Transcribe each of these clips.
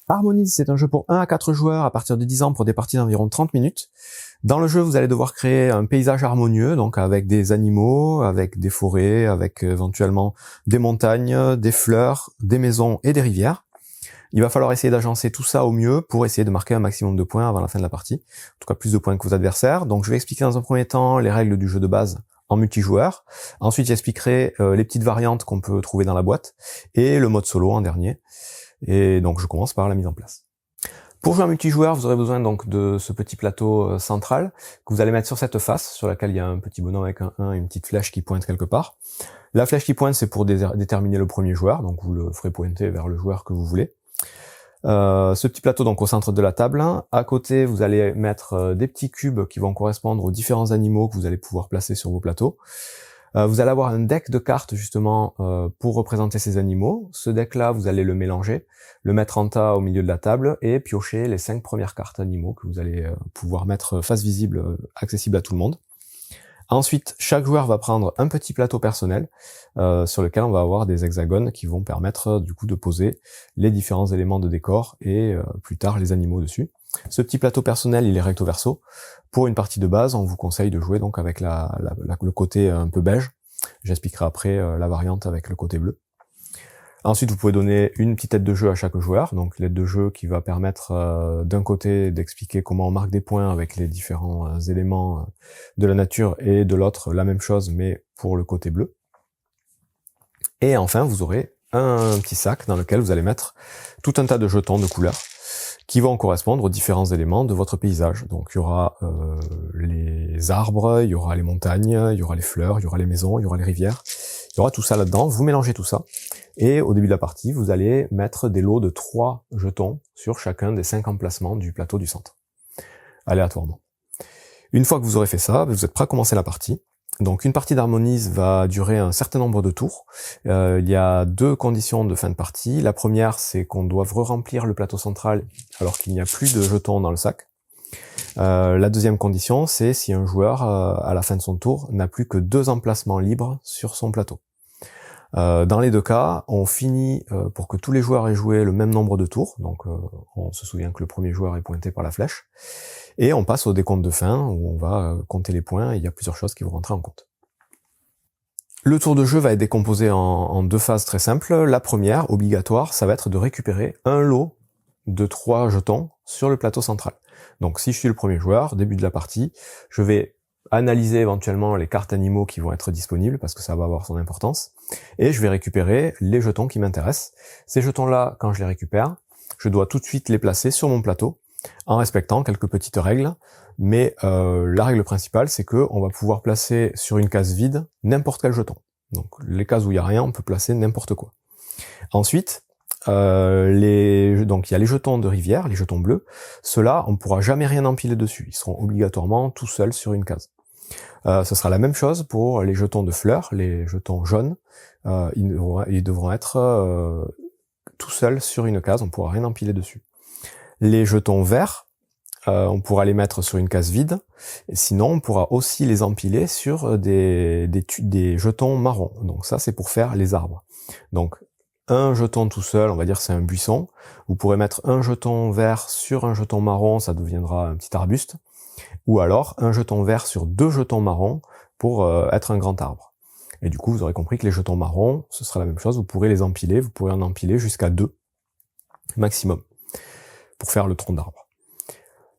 Harmonise, c'est un jeu pour 1 à 4 joueurs à partir de 10 ans pour des parties d'environ 30 minutes. Dans le jeu, vous allez devoir créer un paysage harmonieux, donc avec des animaux, avec des forêts, avec éventuellement des montagnes, des fleurs, des maisons et des rivières. Il va falloir essayer d'agencer tout ça au mieux pour essayer de marquer un maximum de points avant la fin de la partie. En tout cas, plus de points que vos adversaires. Donc je vais expliquer dans un premier temps les règles du jeu de base en multijoueur. Ensuite, j'expliquerai les petites variantes qu'on peut trouver dans la boîte et le mode solo en dernier. Et donc je commence par la mise en place. Pour jouer en multijoueur, vous aurez besoin donc de ce petit plateau central que vous allez mettre sur cette face, sur laquelle il y a un petit bonhomme avec un 1 et une petite flèche qui pointe quelque part. La flèche qui pointe, c'est pour déterminer le premier joueur, donc vous le ferez pointer vers le joueur que vous voulez. Ce petit plateau donc au centre de la table. À côté, vous allez mettre des petits cubes qui vont correspondre aux différents animaux que vous allez pouvoir placer sur vos plateaux. Vous allez avoir un deck de cartes justement pour représenter ces animaux. Ce deck-là, vous allez le mélanger, le mettre en tas au milieu de la table et piocher les 5 premières cartes animaux que vous allez pouvoir mettre face visible, accessible à tout le monde. Ensuite, chaque joueur va prendre un petit plateau personnel sur lequel on va avoir des hexagones qui vont permettre du coup de poser les différents éléments de décor et plus tard les animaux dessus. Ce petit plateau personnel, il est recto verso. Pour une partie de base, on vous conseille de jouer donc avec le côté un peu beige. J'expliquerai après la variante avec le côté bleu. Ensuite, vous pouvez donner une petite aide de jeu à chaque joueur. Donc l'aide de jeu qui va permettre d'un côté d'expliquer comment on marque des points avec les différents éléments de la nature et de l'autre la même chose mais pour le côté bleu. Et enfin, vous aurez un petit sac dans lequel vous allez mettre tout un tas de jetons de couleurs qui vont correspondre aux différents éléments de votre paysage. Donc il y aura les arbres, il y aura les montagnes, il y aura les fleurs, il y aura les maisons, il y aura les rivières. Il y aura tout ça là-dedans, vous mélangez tout ça, et au début de la partie, vous allez mettre des lots de 3 jetons sur chacun des 5 emplacements du plateau du centre, aléatoirement. Une fois que vous aurez fait ça, vous êtes prêt à commencer la partie. Donc une partie d'Harmonise va durer un certain nombre de tours. Il y a 2 conditions de fin de partie. La première, c'est qu'on doit re-remplir le plateau central alors qu'il n'y a plus de jetons dans le sac. La deuxième condition, c'est si un joueur, à la fin de son tour, n'a plus que 2 emplacements libres sur son plateau. Dans les 2 cas, on finit pour que tous les joueurs aient joué le même nombre de tours. Donc on se souvient que le premier joueur est pointé par la flèche. Et on passe au décompte de fin, où on va compter les points, et il y a plusieurs choses qui vont rentrer en compte. Le tour de jeu va être décomposé en 2 phases très simples. La première, obligatoire, ça va être de récupérer un lot de 3 jetons sur le plateau central. Donc si je suis le premier joueur, début de la partie, je vais analyser éventuellement les cartes animaux qui vont être disponibles, parce que ça va avoir son importance, et je vais récupérer les jetons qui m'intéressent. Ces jetons-là, quand je les récupère, je dois tout de suite les placer sur mon plateau, en respectant quelques petites règles, mais la règle principale, c'est que on va pouvoir placer sur une case vide n'importe quel jeton. Donc les cases où il n'y a rien, on peut placer n'importe quoi. Ensuite, donc il y a les jetons de rivière, les jetons bleus. Ceux-là, on ne pourra jamais rien empiler dessus. Ils seront obligatoirement tout seuls sur une case. Ce sera la même chose pour les jetons de fleurs, les jetons jaunes. Ils devront être tout seuls sur une case, on ne pourra rien empiler dessus. Les jetons verts, on pourra les mettre sur une case vide, et sinon on pourra aussi les empiler sur des jetons marrons. Donc ça c'est pour faire les arbres. Donc un jeton tout seul, on va dire c'est un buisson. Vous pourrez mettre un jeton vert sur un jeton marron, ça deviendra un petit arbuste. Ou alors un jeton vert sur 2 jetons marrons pour être un grand arbre. Et du coup vous aurez compris que les jetons marrons, ce sera la même chose, vous pourrez les empiler, vous pourrez en empiler jusqu'à 2 maximum, pour faire le tronc d'arbre.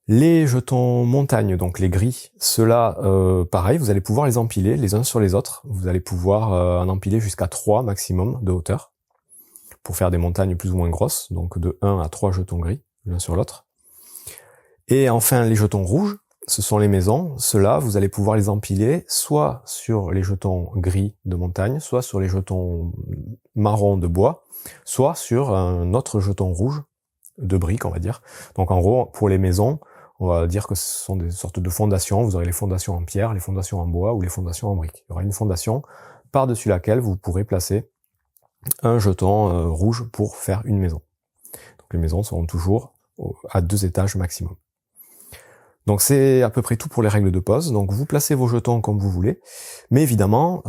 Les jetons montagne, donc les gris, ceux-là, pareil, vous allez pouvoir les empiler les uns sur les autres. Vous allez pouvoir en empiler jusqu'à 3 maximum de hauteur, pour faire des montagnes plus ou moins grosses, donc de 1 à 3 jetons gris, l'un sur l'autre. Et enfin, les jetons rouges, ce sont les maisons. Ceux-là, vous allez pouvoir les empiler soit sur les jetons gris de montagne, soit sur les jetons marrons de bois, soit sur un autre jeton rouge de briques, on va dire. Donc en gros, pour les maisons, on va dire que ce sont des sortes de fondations. Vous aurez les fondations en pierre, les fondations en bois ou les fondations en briques. Il y aura une fondation par-dessus laquelle vous pourrez placer un jeton rouge pour faire une maison. Donc les maisons seront toujours à 2 étages maximum. Donc c'est à peu près tout pour les règles de pose. Donc vous placez vos jetons comme vous voulez, mais évidemment,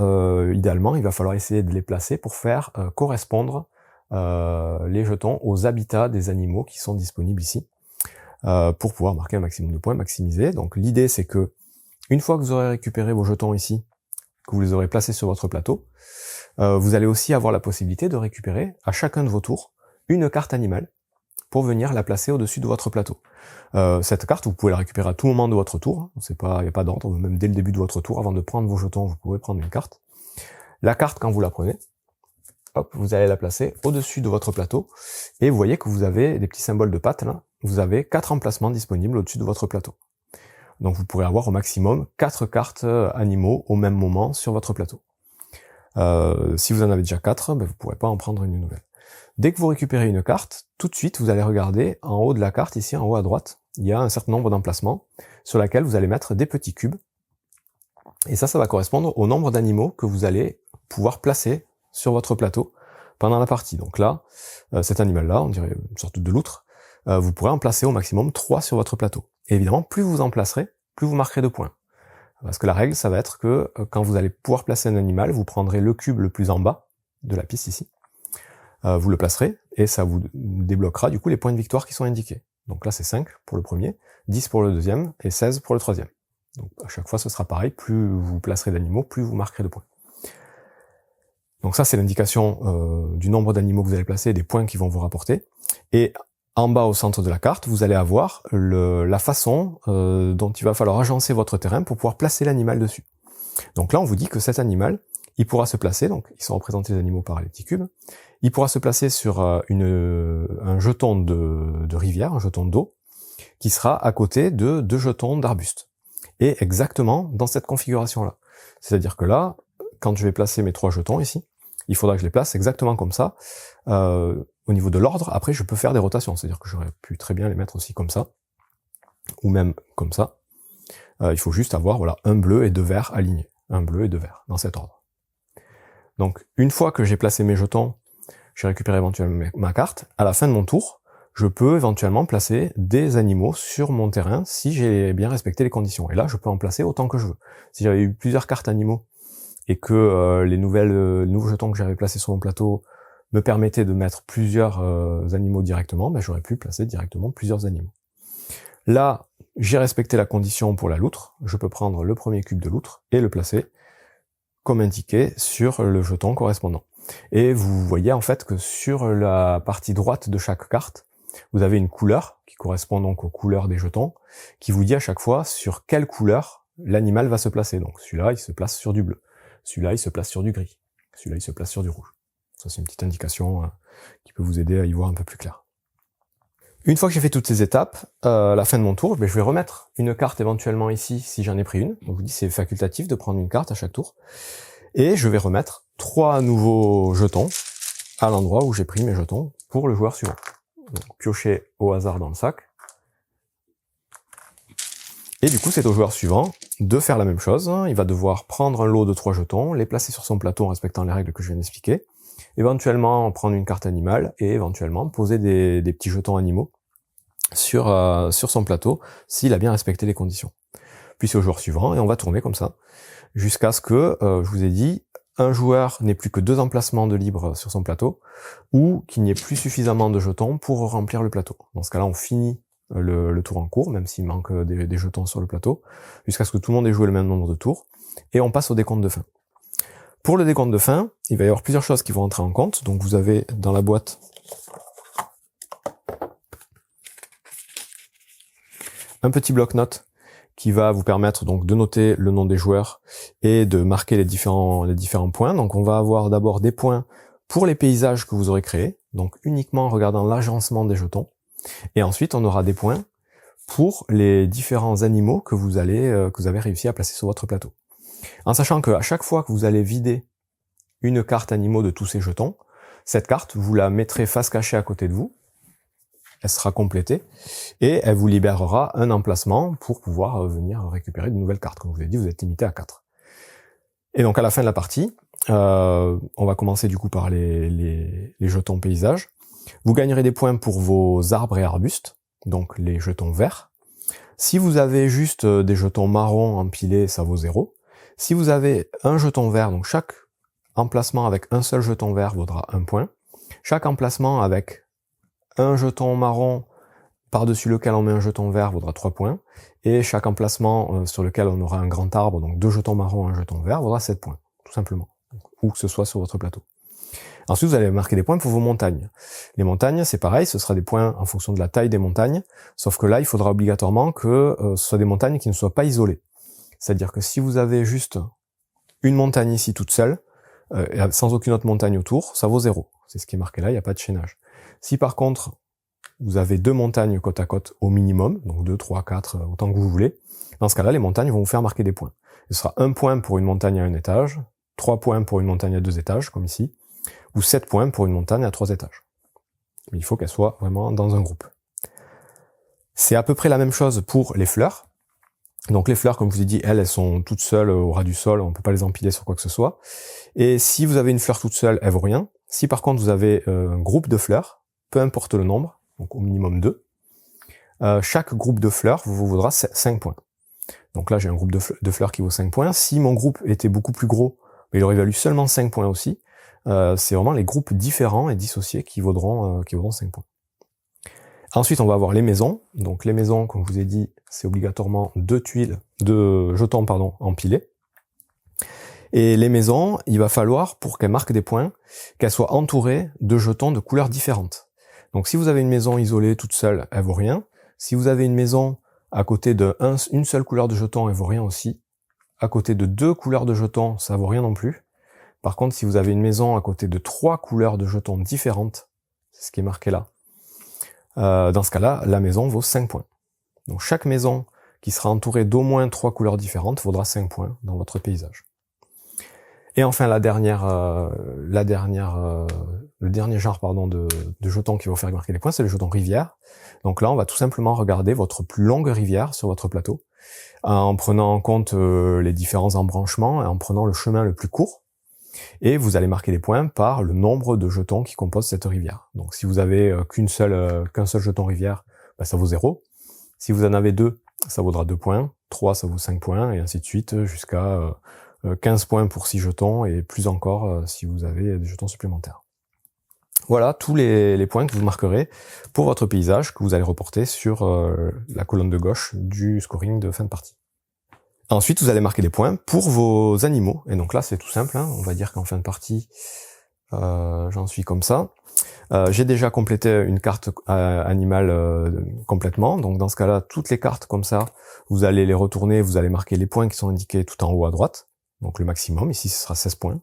idéalement, il va falloir essayer de les placer pour faire correspondre les jetons aux habitats des animaux qui sont disponibles ici, pour pouvoir marquer un maximum de points, maximiser. Donc l'idée c'est que, une fois que vous aurez récupéré vos jetons ici, que vous les aurez placés sur votre plateau, vous allez aussi avoir la possibilité de récupérer, à chacun de vos tours, une carte animale, pour venir la placer au-dessus de votre plateau. Cette carte, vous pouvez la récupérer à tout moment de votre tour, il n'y a pas d'ordre, même dès le début de votre tour, avant de prendre vos jetons, vous pouvez prendre une carte. La carte, quand vous la prenez, hop, vous allez la placer au-dessus de votre plateau, et vous voyez que vous avez des petits symboles de pattes là, vous avez 4 emplacements disponibles au-dessus de votre plateau. Donc vous pourrez avoir au maximum 4 cartes animaux au même moment sur votre plateau. Si vous en avez déjà 4, ben vous ne pourrez pas en prendre une nouvelle. Dès que vous récupérez une carte, tout de suite vous allez regarder en haut de la carte, ici en haut à droite, il y a un certain nombre d'emplacements sur lesquels vous allez mettre des petits cubes. Et ça va correspondre au nombre d'animaux que vous allez pouvoir placer sur votre plateau pendant la partie. Donc là, cet animal-là, on dirait une sorte de loutre, vous pourrez en placer au maximum 3 sur votre plateau. Et évidemment, plus vous en placerez, plus vous marquerez de points. Parce que la règle, ça va être que quand vous allez pouvoir placer un animal, vous prendrez le cube le plus en bas de la piste ici, vous le placerez, et ça vous débloquera du coup les points de victoire qui sont indiqués. Donc là c'est 5 pour le premier, 10 pour le deuxième, et 16 pour le troisième. Donc à chaque fois ce sera pareil, plus vous placerez d'animaux, plus vous marquerez de points. Donc ça c'est l'indication du nombre d'animaux que vous allez placer, et des points qui vont vous rapporter. Et en bas au centre de la carte, vous allez avoir la façon dont il va falloir agencer votre terrain pour pouvoir placer l'animal dessus. Donc là on vous dit que cet animal, il pourra se placer, donc ils sont représentés les animaux par les petits cubes, il pourra se placer sur un jeton de rivière, un jeton d'eau, qui sera à côté de 2 jetons d'arbustes. Et exactement dans cette configuration-là. C'est-à-dire que là, quand je vais placer mes 3 jetons ici, il faudra que je les place exactement comme ça. Au niveau de l'ordre, après je peux faire des rotations, c'est-à-dire que j'aurais pu très bien les mettre aussi comme ça, ou même comme ça. Il faut juste avoir voilà, un bleu et 2 verts alignés, un bleu et 2 verts, dans cet ordre. Donc une fois que j'ai placé mes jetons, j'ai récupéré éventuellement ma carte, à la fin de mon tour, je peux éventuellement placer des animaux sur mon terrain si j'ai bien respecté les conditions. Et là, je peux en placer autant que je veux. Si j'avais eu plusieurs cartes animaux et que les nouveaux jetons que j'avais placés sur mon plateau me permettaient de mettre plusieurs animaux directement, ben, j'aurais pu placer directement plusieurs animaux. Là, j'ai respecté la condition pour la loutre, je peux prendre le premier cube de loutre et le placer comme indiqué sur le jeton correspondant. Et vous voyez en fait que sur la partie droite de chaque carte, vous avez une couleur qui correspond donc aux couleurs des jetons, qui vous dit à chaque fois sur quelle couleur l'animal va se placer. Donc celui-là, il se place sur du bleu. Celui-là, il se place sur du gris. Celui-là, il se place sur du rouge. Ça, c'est une petite indication qui peut vous aider à y voir un peu plus clair. Une fois que j'ai fait toutes ces étapes, à la fin de mon tour, je vais remettre une carte éventuellement ici, si j'en ai pris une. Donc, je vous dis, c'est facultatif de prendre une carte à chaque tour. Et je vais remettre 3 nouveaux jetons à l'endroit où j'ai pris mes jetons pour le joueur suivant. Donc, piocher au hasard dans le sac. Et du coup, c'est au joueur suivant de faire la même chose. Il va devoir prendre un lot de 3 jetons, les placer sur son plateau en respectant les règles que je viens d'expliquer. Éventuellement prendre une carte animale et éventuellement poser des petits jetons animaux sur son plateau s'il a bien respecté les conditions. Puis c'est au joueur suivant et on va tourner comme ça jusqu'à ce que, je vous ai dit, un joueur n'ait plus que 2 emplacements de libre sur son plateau ou qu'il n'y ait plus suffisamment de jetons pour remplir le plateau. Dans ce cas-là, on finit le tour en cours, même s'il manque des jetons sur le plateau, jusqu'à ce que tout le monde ait joué le même nombre de tours, et on passe au décompte de fin. Pour le décompte de fin, il va y avoir plusieurs choses qui vont entrer en compte. Donc vous avez dans la boîte un petit bloc-notes qui va vous permettre donc de noter le nom des joueurs et de marquer les différents points. Donc on va avoir d'abord des points pour les paysages que vous aurez créés, donc uniquement en regardant l'agencement des jetons. Et ensuite on aura des points pour les différents animaux que vous avez réussi à placer sur votre plateau. En sachant qu'à chaque fois que vous allez vider une carte animaux de tous ces jetons, cette carte, vous la mettrez face cachée à côté de vous, elle sera complétée, et elle vous libérera un emplacement pour pouvoir venir récupérer de nouvelles cartes. Comme je vous l'ai dit, vous êtes limité à 4. Et donc à la fin de la partie, on va commencer du coup par les jetons paysages. Vous gagnerez des points pour vos arbres et arbustes, donc les jetons verts. Si vous avez juste des jetons marrons empilés, ça vaut 0. Si vous avez un jeton vert, donc chaque emplacement avec un seul jeton vert vaudra 1 point. Chaque emplacement avec un jeton marron par-dessus lequel on met un jeton vert vaudra 3 points, et chaque emplacement sur lequel on aura un grand arbre, donc 2 jetons marrons et un jeton vert, vaudra 7 points, tout simplement, où que ce soit sur votre plateau. Ensuite, vous allez marquer des points pour vos montagnes. Les montagnes, c'est pareil, ce sera des points en fonction de la taille des montagnes, sauf que là, il faudra obligatoirement que ce soit des montagnes qui ne soient pas isolées. C'est-à-dire que si vous avez juste une montagne ici toute seule, sans aucune autre montagne autour, ça vaut 0. C'est ce qui est marqué là, il n'y a pas de chaînage. Si par contre, vous avez 2 montagnes côte à côte au minimum, donc 2, 3, 4, autant que vous voulez, dans ce cas-là, les montagnes vont vous faire marquer des points. Ce sera 1 point pour une montagne à 1 étage, 3 points pour une montagne à 2 étages, comme ici, ou 7 points pour une montagne à 3 étages. Mais il faut qu'elle soit vraiment dans un groupe. C'est à peu près la même chose pour les fleurs. Donc les fleurs, comme je vous ai dit, elles sont toutes seules au ras du sol, on ne peut pas les empiler sur quoi que ce soit. Et si vous avez une fleur toute seule, elle vaut rien. Si par contre vous avez un groupe de fleurs, peu importe le nombre, donc au minimum 2, chaque groupe de fleurs vous vaudra 5 points. Donc là j'ai un groupe de fleurs qui vaut 5 points. Si mon groupe était beaucoup plus gros, il aurait valu seulement 5 points aussi. C'est vraiment les groupes différents et dissociés qui vaudront 5 points. Ensuite, on va avoir les maisons. Donc les maisons, comme je vous ai dit, c'est obligatoirement 2 jetons empilés. Et les maisons, il va falloir, pour qu'elles marquent des points, qu'elles soient entourées de jetons de couleurs différentes. Donc si vous avez une maison isolée toute seule, elle vaut rien. Si vous avez une maison à côté d'une seule couleur de jetons, elle vaut rien aussi. À côté de 2 couleurs de jetons, ça vaut rien non plus. Par contre, si vous avez une maison à côté de 3 couleurs de jetons différentes, c'est ce qui est marqué là, dans ce cas-là, la maison vaut 5 points. Donc chaque maison qui sera entourée d'au moins 3 couleurs différentes vaudra 5 points dans votre paysage. Et enfin le dernier genre de jetons qui va vous faire marquer les points, c'est le jeton rivière. Donc là, on va tout simplement regarder votre plus longue rivière sur votre plateau, en prenant en compte les différents embranchements et en prenant le chemin le plus court. Et vous allez marquer les points par le nombre de jetons qui composent cette rivière. Donc si vous avez qu'un seul jeton rivière, ça vaut 0. Si vous en avez 2, ça vaudra 2 points. 3, ça vaut 5 points, et ainsi de suite, jusqu'à 15 points pour 6 jetons, et plus encore si vous avez des jetons supplémentaires. Voilà tous les points que vous marquerez pour votre paysage, que vous allez reporter sur la colonne de gauche du scoring de fin de partie. Ensuite, vous allez marquer des points pour vos animaux. Et donc là, c'est tout simple. On va dire qu'en fin de partie, j'en suis comme ça. J'ai déjà complété une carte animale complètement. Donc dans ce cas-là, toutes les cartes comme ça, vous allez les retourner, vous allez marquer les points qui sont indiqués tout en haut à droite. Donc le maximum, ici ce sera 16 points.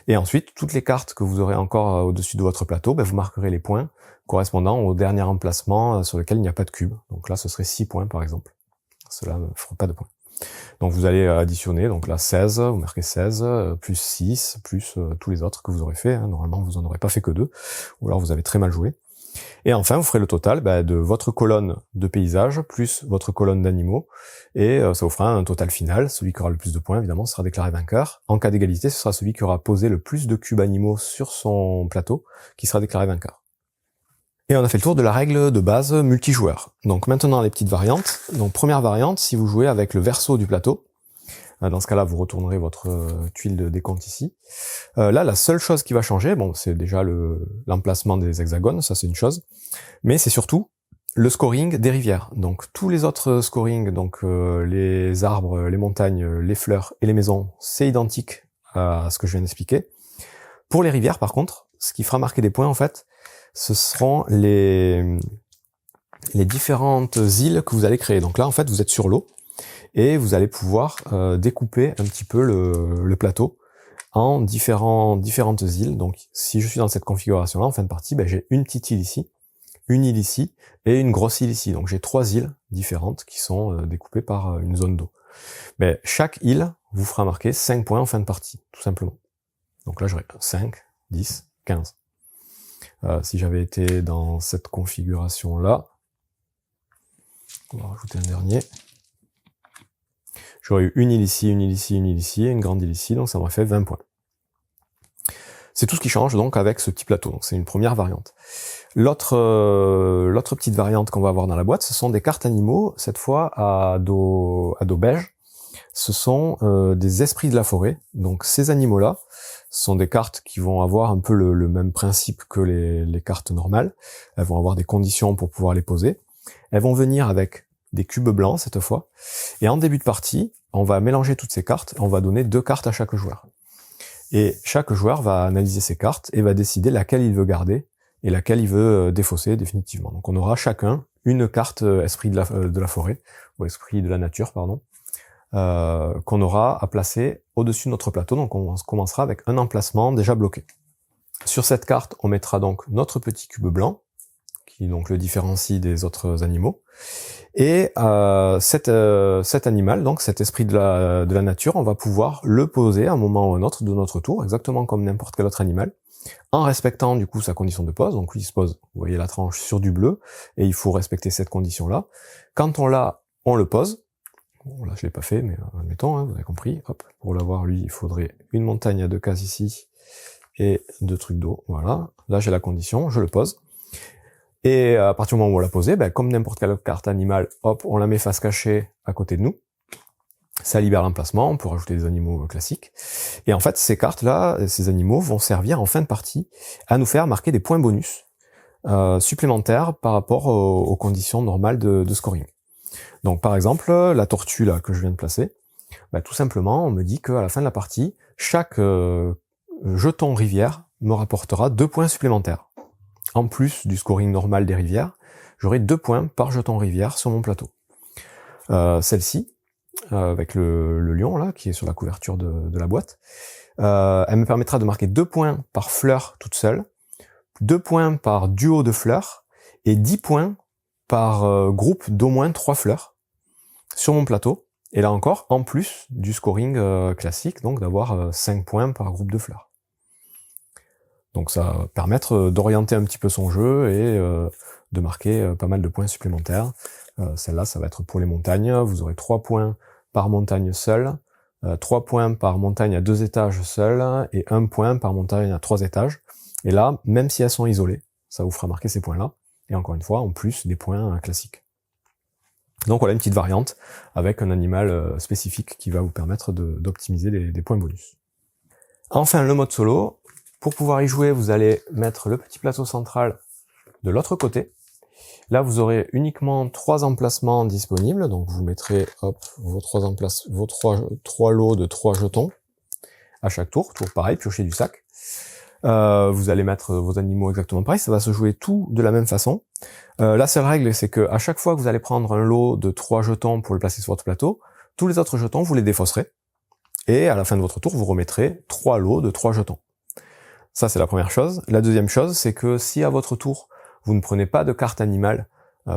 Et ensuite, toutes les cartes que vous aurez encore au-dessus de votre plateau, vous marquerez les points correspondant au dernier emplacement sur lequel il n'y a pas de cube. Donc là, ce serait 6 points par exemple. Cela ne fera pas de points. Donc vous allez additionner, donc là 16, vous marquez 16, plus 6, plus tous les autres que vous aurez fait. Normalement, vous en aurez pas fait que 2, ou alors vous avez très mal joué. Et enfin, vous ferez le total de votre colonne de paysage plus votre colonne d'animaux, et ça vous fera un total final. Celui qui aura le plus de points, évidemment, sera déclaré vainqueur. En cas d'égalité, ce sera celui qui aura posé le plus de cubes animaux sur son plateau qui sera déclaré vainqueur. Et on a fait le tour de la règle de base multijoueur. Donc maintenant les petites variantes. Donc première variante, si vous jouez avec le verso du plateau, dans ce cas-là vous retournerez votre tuile de décompte ici. Là la seule chose qui va changer, c'est déjà l'emplacement des hexagones, ça c'est une chose, mais c'est surtout le scoring des rivières. Donc tous les autres scorings, donc les arbres, les montagnes, les fleurs et les maisons, c'est identique à ce que je viens d'expliquer. Pour les rivières par contre, ce qui fera marquer des points en fait, ce seront les différentes îles que vous allez créer. Donc là, en fait, vous êtes sur l'eau et vous allez pouvoir découper un petit peu le plateau en différentes îles. Donc, si je suis dans cette configuration-là, en fin de partie, j'ai une petite île ici, une île ici et une grosse île ici. Donc, j'ai 3 îles différentes qui sont découpées par une zone d'eau. Mais chaque île vous fera marquer 5 points en fin de partie, tout simplement. Donc là, j'aurai 5, 10, 15. Si j'avais été dans cette configuration-là, on va rajouter un dernier. J'aurais eu une île ici, une île ici, une île ici, et une grande île ici, donc ça m'aurait fait 20 points. C'est tout ce qui change donc avec ce petit plateau, donc c'est une première variante. L'autre petite variante qu'on va avoir dans la boîte, ce sont des cartes animaux, cette fois à dos beige. Ce sont des esprits de la forêt, donc ces animaux-là Ce sont des cartes qui vont avoir un peu le même principe que les cartes normales. Elles vont avoir des conditions pour pouvoir les poser. Elles vont venir avec des cubes blancs cette fois. Et en début de partie, on va mélanger toutes ces cartes. On va donner 2 cartes à chaque joueur. Et chaque joueur va analyser ces cartes et va décider laquelle il veut garder et laquelle il veut défausser définitivement. Donc on aura chacun une carte esprit de la forêt, ou esprit de la nature, pardon, qu'on aura à placer au-dessus de notre plateau. Donc on commencera avec un emplacement déjà bloqué. Sur cette carte, on mettra donc notre petit cube blanc, qui donc le différencie des autres animaux. Et cet animal, donc cet esprit de la nature, on va pouvoir le poser à un moment ou un autre de notre tour, exactement comme n'importe quel autre animal, en respectant du coup sa condition de pose. Donc lui il se pose, vous voyez la tranche sur du bleu, et il faut respecter cette condition-là. Quand on l'a, on le pose. Bon, là je l'ai pas fait, mais admettons, hein, vous avez compris. Hop, pour l'avoir lui, il faudrait une montagne à 2 cases ici, et 2 trucs d'eau, voilà. Là j'ai la condition, je le pose. Et à partir du moment où on l'a posé, comme n'importe quelle carte animale, hop, on la met face cachée à côté de nous. Ça libère l'emplacement, on peut rajouter des animaux classiques. Et en fait, ces cartes-là, ces animaux vont servir en fin de partie à nous faire marquer des points bonus supplémentaires par rapport aux conditions normales de scoring. Donc par exemple, la tortue là que je viens de placer, tout simplement, on me dit qu'à la fin de la partie, chaque jeton rivière me rapportera 2 points supplémentaires. En plus du scoring normal des rivières, j'aurai 2 points par jeton rivière sur mon plateau. Celle-ci, avec le lion là, qui est sur la couverture de la boîte, elle me permettra de marquer 2 points par fleur toute seule, 2 points par duo de fleurs, et 10 points par groupe d'au moins 3 fleurs sur mon plateau. Et là encore, en plus du scoring classique, donc d'avoir 5 points par groupe de fleurs. Donc ça va permettre d'orienter un petit peu son jeu et de marquer pas mal de points supplémentaires. Celle-là, ça va être pour les montagnes. Vous aurez 3 points par montagne seule, 3 points par montagne à 2 étages seule, et 1 point par montagne à 3 étages. Et là, même si elles sont isolées, ça vous fera marquer ces points-là. Et encore une fois, en plus des points classiques. Donc voilà une petite variante avec un animal spécifique qui va vous permettre d'optimiser des points bonus. Enfin, le mode solo. Pour pouvoir y jouer, vous allez mettre le petit plateau central de l'autre côté. Là, vous aurez uniquement 3 emplacements disponibles. Donc, vous mettrez hop, vos 3 lots de 3 jetons à chaque tour. Toujours pareil, piocher du sac. Vous allez mettre vos animaux exactement pareil. Ça va se jouer tout de la même façon. La seule règle, c'est que à chaque fois que vous allez prendre un lot de 3 jetons pour le placer sur votre plateau, tous les autres jetons, vous les défausserez. Et à la fin de votre tour, vous remettrez 3 lots de 3 jetons. Ça, c'est la première chose. La deuxième chose, c'est que si à votre tour, vous ne prenez pas de carte animale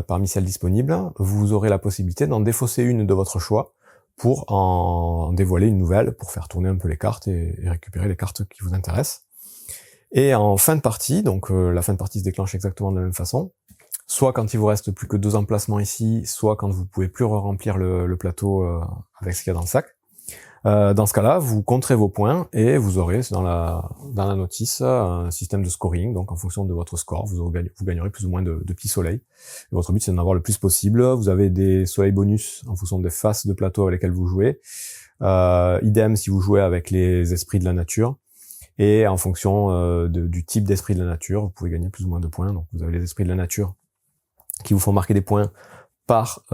parmi celles disponibles, vous aurez la possibilité d'en défausser une de votre choix pour en dévoiler une nouvelle, pour faire tourner un peu les cartes et récupérer les cartes qui vous intéressent. Et en fin de partie, donc la fin de partie se déclenche exactement de la même façon, soit quand il vous reste plus que 2 emplacements ici, soit quand vous pouvez plus remplir le plateau avec ce qu'il y a dans le sac. Dans ce cas-là, vous compterez vos points et vous aurez dans la notice un système de scoring. Donc en fonction de votre score, vous gagnerez plus ou moins de petits soleils. Et votre but, c'est d'en avoir le plus possible. Vous avez des soleils bonus en fonction des faces de plateau avec lesquelles vous jouez. Idem si vous jouez avec les esprits de la nature. Et en fonction du type d'esprit de la nature, vous pouvez gagner plus ou moins de points. Donc vous avez les esprits de la nature qui vous font marquer des points par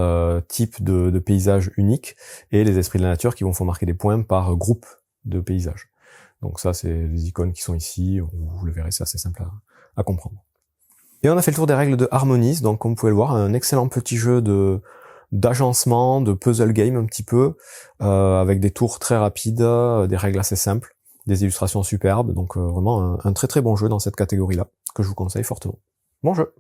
type de paysage unique, et les esprits de la nature qui vont faire marquer des points par groupe de paysages. Donc ça, c'est les icônes qui sont ici, vous le verrez, c'est assez simple à comprendre. Et on a fait le tour des règles de Harmonies, donc comme vous pouvez le voir, un excellent petit jeu d'agencement, de puzzle game un petit peu, avec des tours très rapides, des règles assez simples, des illustrations superbes, donc vraiment un très très bon jeu dans cette catégorie-là, que je vous conseille fortement. Bon jeu!